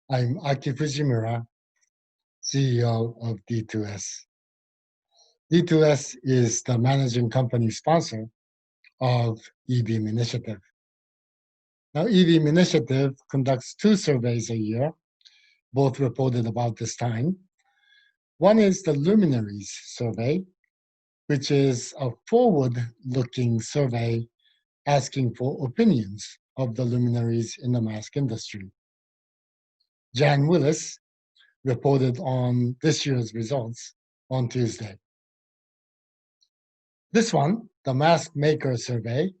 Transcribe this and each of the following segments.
I'm Aki Fujimura, CEO of D2S. D2S is the managing company sponsor of eBeam Initiative. Now, eBeam Initiative conducts two surveys a year, both reported about this time. One is the Luminaries Survey, which is a forward-looking survey asking for opinions of the luminaries in the mask industry. Jan Willis reported on this year's results on Tuesday. This one, the Mask Maker Survey,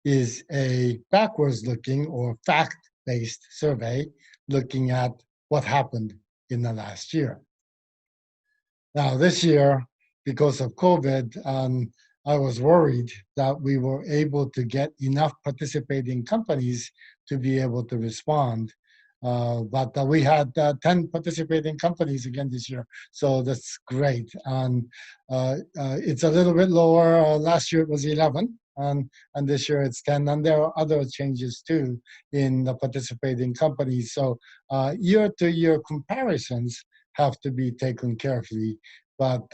is a backwards-looking or fact-based survey looking at what happened in the last year. Now, this year, because of COVID, I was worried that we were able to get enough participating companies to be able to respond. But we had 10 participating companies again this year, so that's great. And it's a little bit lower. Last year it was 11, and this year it's 10. And there are other changes too in the participating companies. So year-to-year comparisons have to be taken carefully. But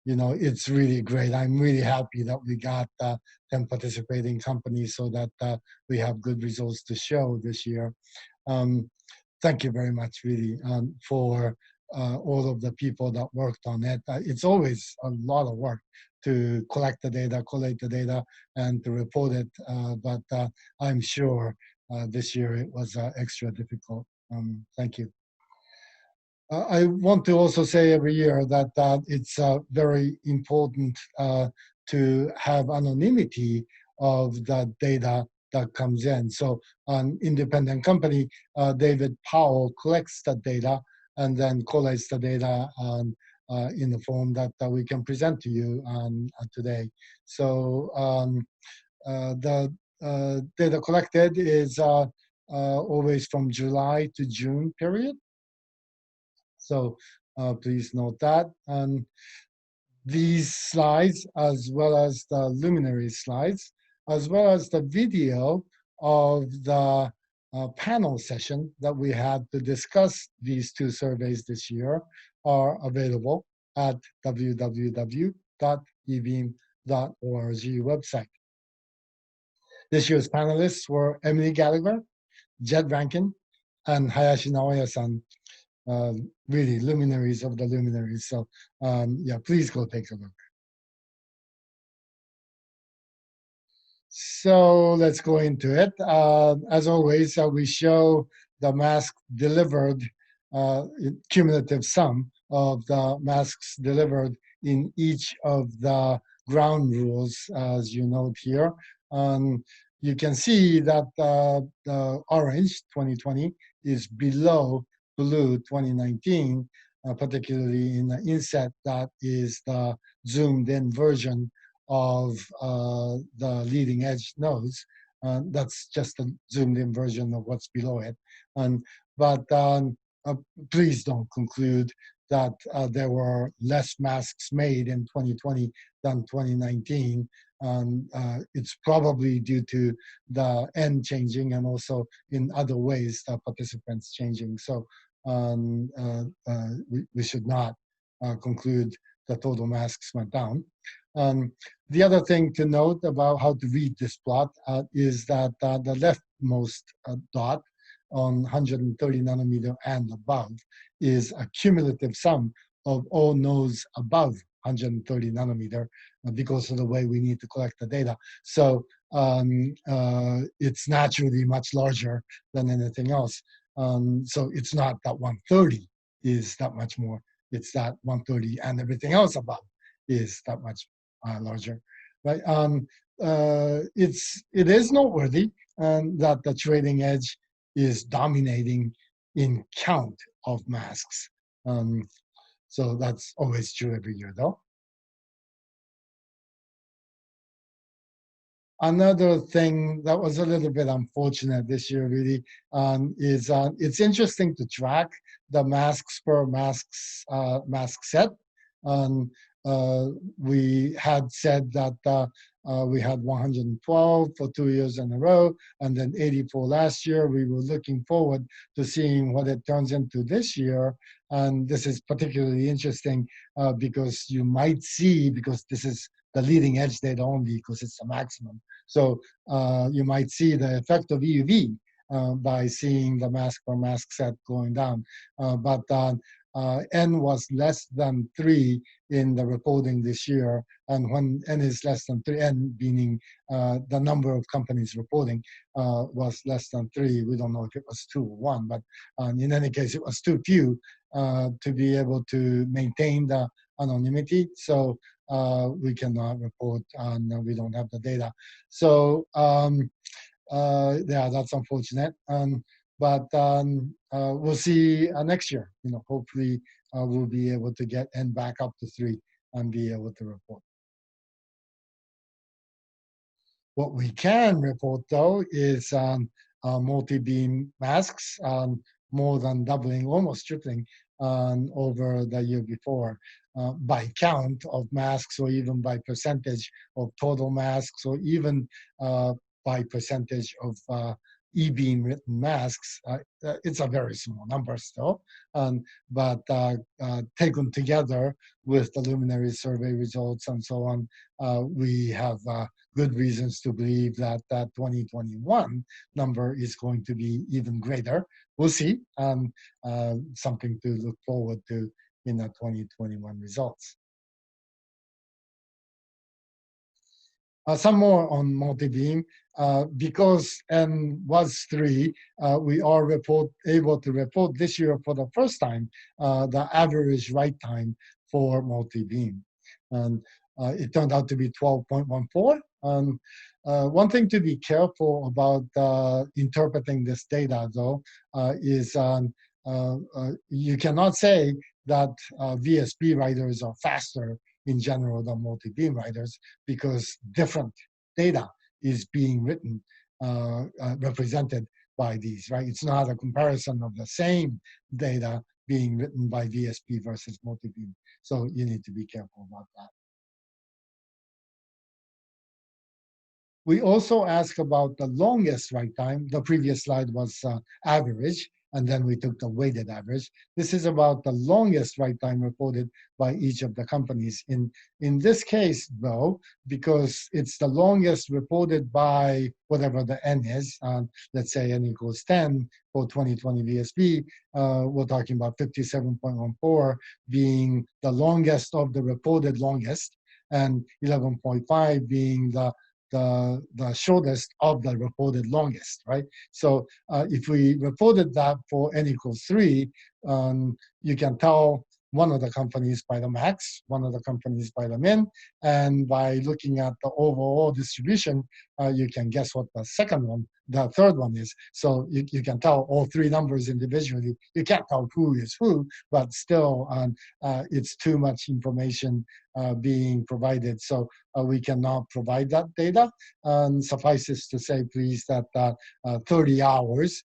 it's really great. I'm really happy that we got 10 participating companies so that we have good results to show this year. Thank you very much, really, for all of the people that worked on it. It's always a lot of work to collect the data, collate the data, and to report it. But I'm sure this year it was extra difficult. Thank you. I want to also say every year that it's very important to have anonymity of the data that comes in. So an independent company, David Powell, collects the data and then collates the data in the form that we can present to you today. So the data collected is always from July to June period. So please note that. And these slides, as well as the luminary slides, as well as the video of the panel session that we had to discuss these two surveys this year, are available at www.ebeam.org website. This year's panelists were Emily Gallagher, Jed Rankin, and Hayashi Naoya-san. Really luminaries of the luminaries. So yeah, please go take a look. So let's go into it. As always, we show the mask delivered, cumulative sum of the masks delivered in each of the ground rules, as you note here. You can see that the orange, 2020, is below blue, 2019, particularly in the inset that is the zoomed-in version of the leading edge nodes. That's just a zoomed-in version of what's below it. But please don't conclude that there were less masks made in 2020 than 2019. It's probably due to the end changing and also in other ways the participants changing. So we should not conclude the total masks went down. The other thing to note about how to read this plot is that the leftmost dot on 130 nanometer and above is a cumulative sum of all nodes above 130 nanometer because of the way we need to collect the data. So it's naturally much larger than anything else. So it's not that 130 is that much more. It's that 130 and everything else above is that much larger, right? It is noteworthy that the trailing edge is dominating in count of masks. So that's always true every year, though. Another thing that was a little bit unfortunate this year, really, is it's interesting to track the masks per mask set. we had said that we had 112 for 2 years in a row, and then 84 last year. We were looking forward to seeing what it turns into this year. And this is particularly interesting because you might see, because this is the leading edge data only, because it's the maximum. So you might see the effect of EUV by seeing the mask per mask set going down. But N was less than 3 in the reporting this year. And when N is less than 3, N meaning the number of companies reporting was less than 3. We don't know if it was 2 or 1, but in any case, it was too few to be able to maintain the anonymity. So we cannot report, and we don't have the data. So yeah, that's unfortunate. But we'll see next year. Hopefully we'll be able to get N back up to 3 and be able to report. What we can report, though, is multi-beam masks, more than doubling, almost tripling over the year before by count of masks, or even by percentage of total masks, or even by percentage of eBeam written masks. It's a very small number still, but taken together with the luminary survey results and so on, we have good reasons to believe that that 2021 number is going to be even greater. We'll see. Something to look forward to in the 2021 results. Some more on multi-beam. Because N was 3, we are able to report this year for the first time the average write time for multi-beam. And it turned out to be 12.14. One thing to be careful about interpreting this data, though, is you cannot say that VSP writers are faster in general than multi-beam writers, because different data is being written, represented by these, right? It's not a comparison of the same data being written by VSP versus multi-beam. So you need to be careful about that. We also ask about the longest write time. The previous slide was average, and then we took the weighted average. This is about the longest write time reported by each of the companies. In this case, though, because it's the longest reported by whatever the N is, let's say N equals 10 for 2020 VSP, we're talking about 57.14 being the longest of the reported longest, and 11.5 being the shortest of the reported longest, right? So if we reported that for N equals 3, you can tell one of the companies by the max, one of the companies by the min, and by looking at the overall distribution, you can guess what the third one is. So you can tell all 3 numbers individually. You can't tell who is who, but still it's too much information being provided. So we cannot provide that data. Suffices to say, please, that 30 hours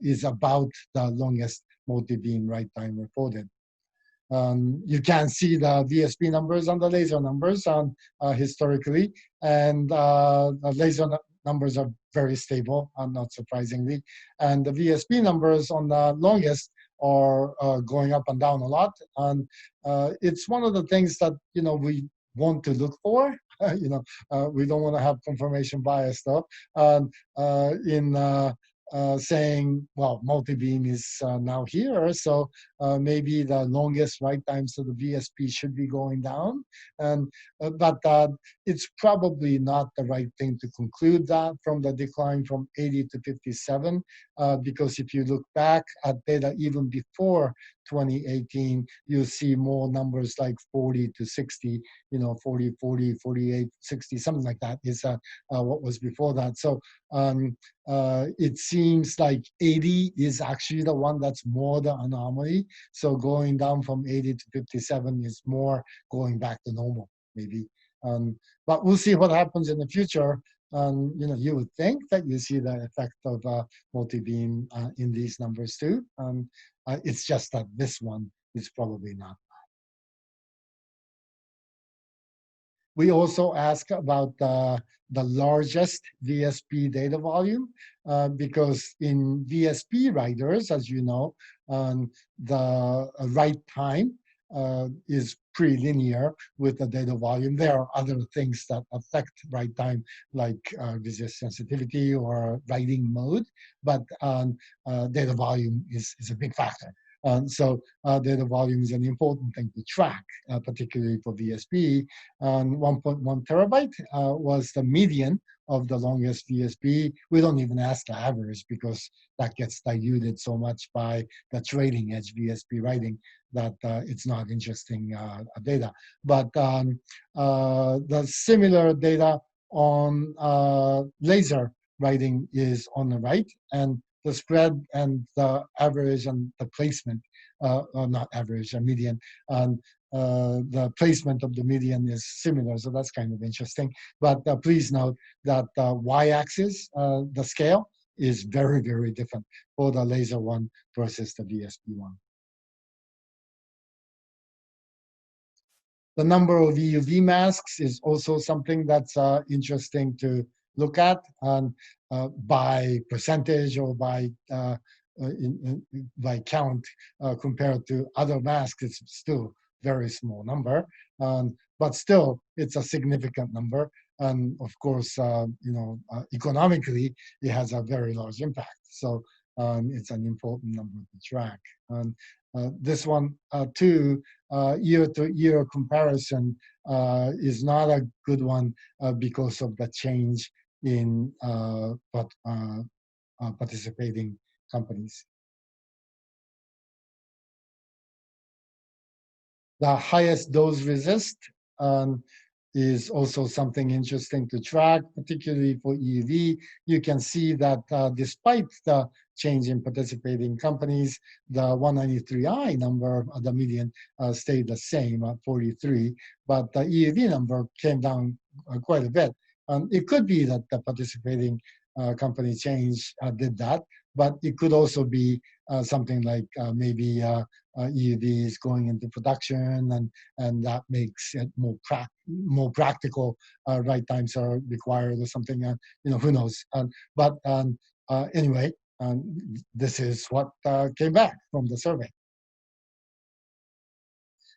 is about the longest multi-beam write time reported. You can see the VSP numbers and the laser numbers historically, and the laser numbers are very stable, not surprisingly. And the VSP numbers on the longest are going up and down a lot. And it's one of the things that we want to look for. We don't want to have confirmation bias, though, in saying, well, multi-beam is now here, so maybe the longest write times to the VSP should be going down. But it's probably not the right thing to conclude that from the decline from 80 to 57, because if you look back at data even before 2018, you see more numbers like 40 to 60, 40, 40, 48, 60, something like that is what was before that. So it seems like 80 is actually the one that's more the anomaly. So going down from 80 to 57 is more going back to normal, maybe. But we'll see what happens in the future. You would think that you see the effect of multi-beam in these numbers too. It's just that this one is probably not. We also ask about the largest VSP data volume because in VSP writers, as you know, the write time is pretty linear with the data volume. There are other things that affect write time, like resist sensitivity or writing mode, but data volume is a big factor. So data volume is an important thing to track, particularly for VSP. 1.1 terabyte was the median of the longest VSP. We don't even ask the average because that gets diluted so much by the trailing edge VSP writing that it's not interesting data. But the similar data on laser writing is on the right, and the spread and the average and the placement, or not average, a median, the placement of the median is similar, so that's kind of interesting. But please note that the y-axis, the scale, is very, very different for the laser one versus the VSP one. The number of EUV masks is also something that's interesting to look at by percentage or by by count compared to other masks. It's still very small number, but still it's a significant number. And of course, economically, it has a very large impact. So it's an important number to track. This one too, year-to-year comparison is not a good one because of the change in participating companies. The highest dose resist is also something interesting to track, particularly for EUV. You can see that despite the change in participating companies, the 193i number, the median, stayed the same at 43, but the EUV number came down quite a bit. It could be that the participating company change did that, but it could also be something like maybe EUV is going into production, and that makes it more practical. Write times are required or something. Who knows? But anyway, this is what came back from the survey.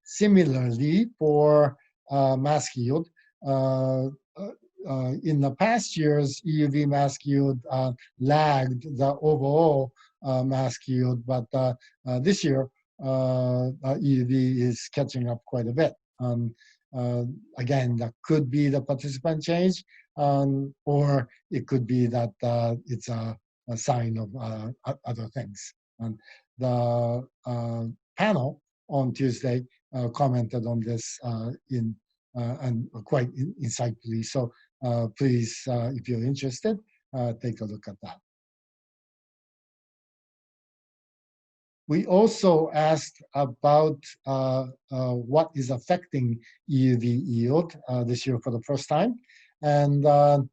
Similarly, for mask yield, in the past years, EUV mask yield lagged the overall mask yield, but this year, EUV is catching up quite a bit. Again, that could be the participant change, or it could be that it's a sign of other things. The panel on Tuesday commented on this and quite insightfully. So please, if you're interested, take a look at that. We also asked about what is affecting EUV yield this year for the first time. And the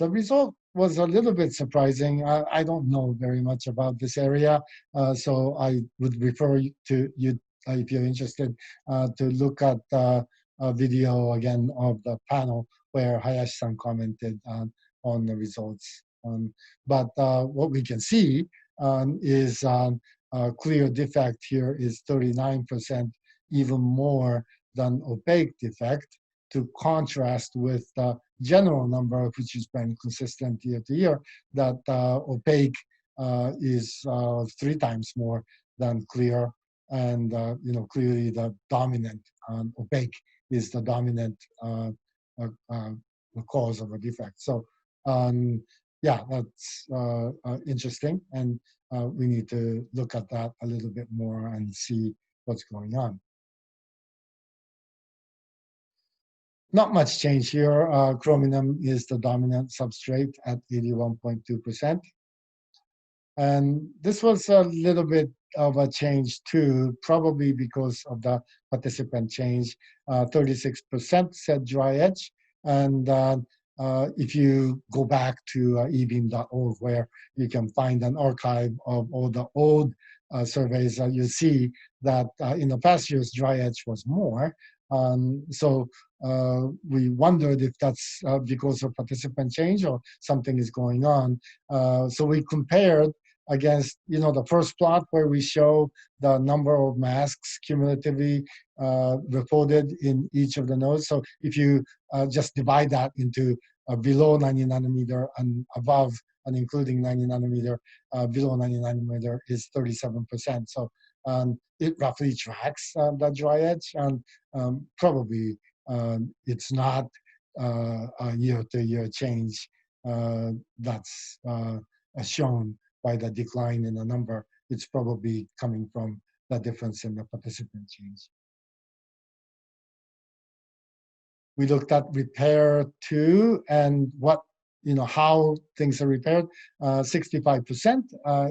result was a little bit surprising. I don't know very much about this area, so I would refer to you, if you're interested, to look at a video again of the panel where Hayashi-san commented on the results. But what we can see is clear defect here is 39%, even more than opaque defect, to contrast with the general number, which has been consistent year to year, that opaque is 3 times more than clear. And clearly the dominant opaque is the dominant cause of a defect. So yeah, that's interesting, and we need to look at that a little bit more and see what's going on. Not much change here. Chromium is the dominant substrate at 81.2%. And this was a little bit of a change too, probably because of the participant change. 36% said dry edge. And if you go back to eBeam.org, where you can find an archive of all the old surveys, you see that in the past years, dry edge was more. We wondered if that's because of participant change or something is going on. So we compared against, the first plot where we show the number of masks cumulatively reported in each of the nodes. So if you just divide that into below 90 nanometer and above and including 90 nanometer, below 90 nanometer is 37%. So it roughly tracks the dry edge, and probably it's not a year-to-year change that's shown by the decline in the number. It's probably coming from the difference in the participant change. We looked at repair too, and how things are repaired. 65%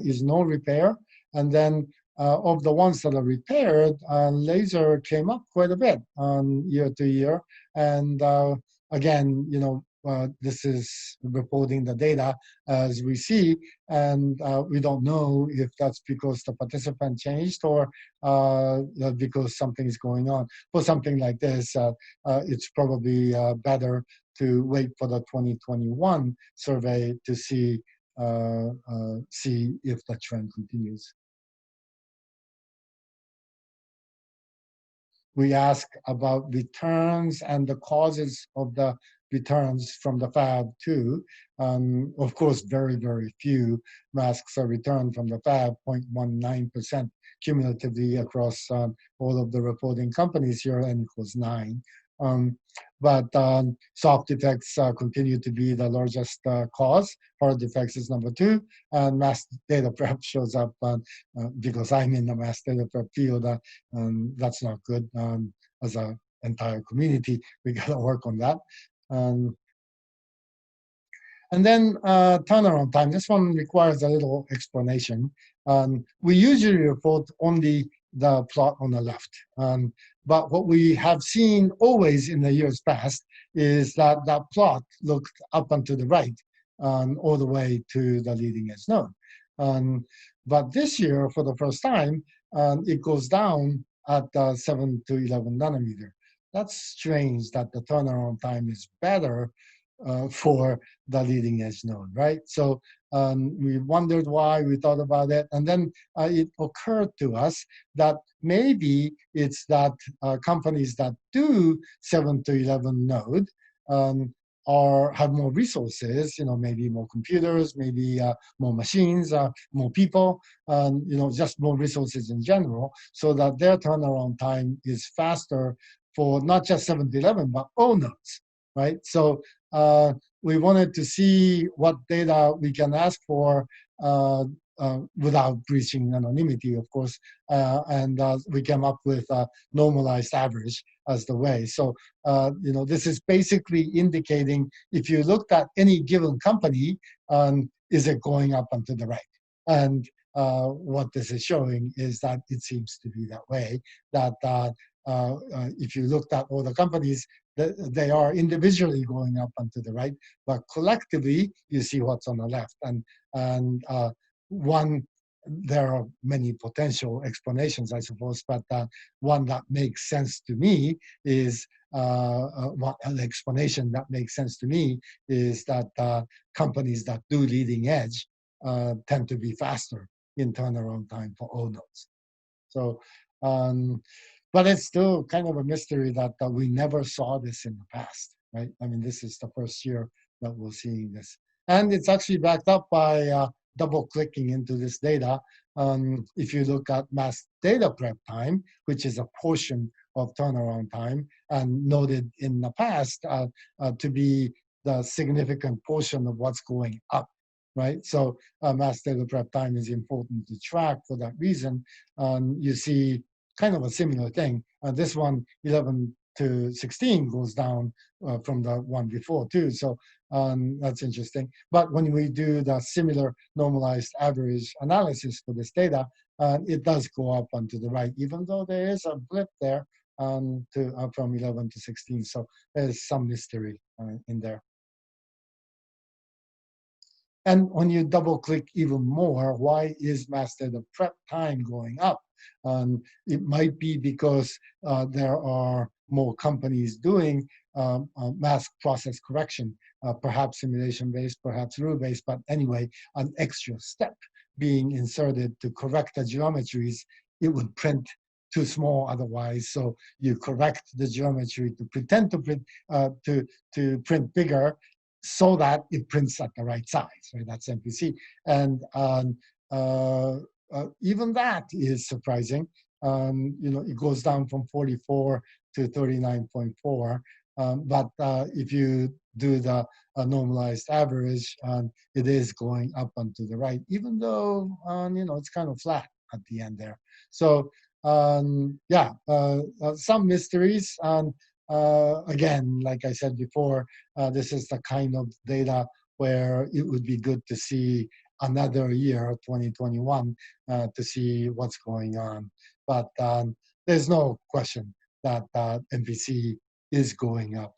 is no repair, and then of the ones that are repaired, laser came up quite a bit year to year. And again, this is reporting the data as we see, and we don't know if that's because the participant changed or because something is going on. For something like this, it's probably better to wait for the 2021 survey to see if the trend continues. We ask about returns and the causes of the returns from the fab too. Of course, very, very few masks are returned from the fab, 0.19% cumulatively across all of the reporting companies here, n equals 9. But soft defects continue to be the largest cause. Hard defects is number 2. And mass data prep shows up because I'm in the mass data prep field. That's not good. As an entire community, we got to work on that. And then turnaround time. This one requires a little explanation. We usually report only the plot on the left. But what we have seen always in the years past is that that plot looked up and to the right all the way to the leading edge node. But this year, for the first time, it goes down at 7 to 11 nanometer. That's strange that the turnaround time is better for the leading edge node, right? So we wondered why, we thought about it, and then it occurred to us that maybe it's that companies that do 7 to 11 node have more resources, maybe more computers, maybe more machines, more people, just more resources in general, so that their turnaround time is faster for not just 7 to 11, but all nodes, right? So we wanted to see what data we can ask for without breaching anonymity, of course, and we came up with a normalized average as the way. So, this is basically indicating if you looked at any given company, is it going up and to the right? And what this is showing is that it seems to be that way, that if you looked at all the companies, they are individually going up and to the right, but collectively, you see what's on the left. And there are many potential explanations, I suppose, but one that makes sense to me is, an explanation that makes sense to me is that companies that do leading edge tend to be faster in turnaround time for all nodes. So, but it's still kind of a mystery that we never saw this in the past, right? I mean, this is the first year that we're seeing this. And it's actually backed up by double-clicking into this data. If you look at mass data prep time, which is a portion of turnaround time, and noted in the past to be the significant portion of what's going up, right? So mass data prep time is important to track for that reason. You see kind of a similar thing. This one, 11 to 16, goes down from the one before too. So that's interesting. But when we do the similar normalized average analysis for this data, it does go up and to the right, even though there is a blip there from 11 to 16. So there's some mystery in there. And when you double click even more, why is mass data prep time going up? It might be because there are more companies doing mask process correction, perhaps simulation-based, perhaps rule-based, but anyway, an extra step being inserted to correct the geometries, it would print too small otherwise. So you correct the geometry to pretend to print to print bigger, so that it prints at the right size. Right, that's MPC, and even that is surprising. It goes down from 44 to 39.4. But if you do the normalized average, it is going up and to the right, even though it's kind of flat at the end there. So yeah, some mysteries. Again, like I said before, this is the kind of data where it would be good to see another year, 2021, to see what's going on. But there's no question that MVC is going up,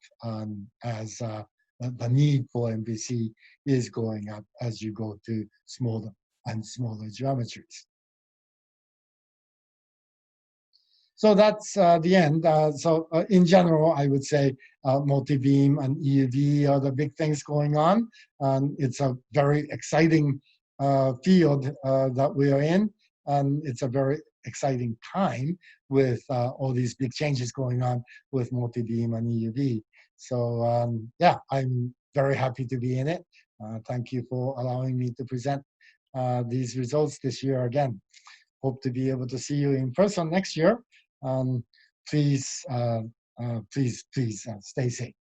as the need for MVC is going up as you go to smaller and smaller geometries. So that's the end. So in general, I would say multi-beam and EUV are the big things going on. It's a very exciting field that we are in. And it's a very exciting time with all these big changes going on with multi-beam and EUV. So yeah, I'm very happy to be in it. Thank you for allowing me to present these results this year again. Hope to be able to see you in person next year. Please stay safe.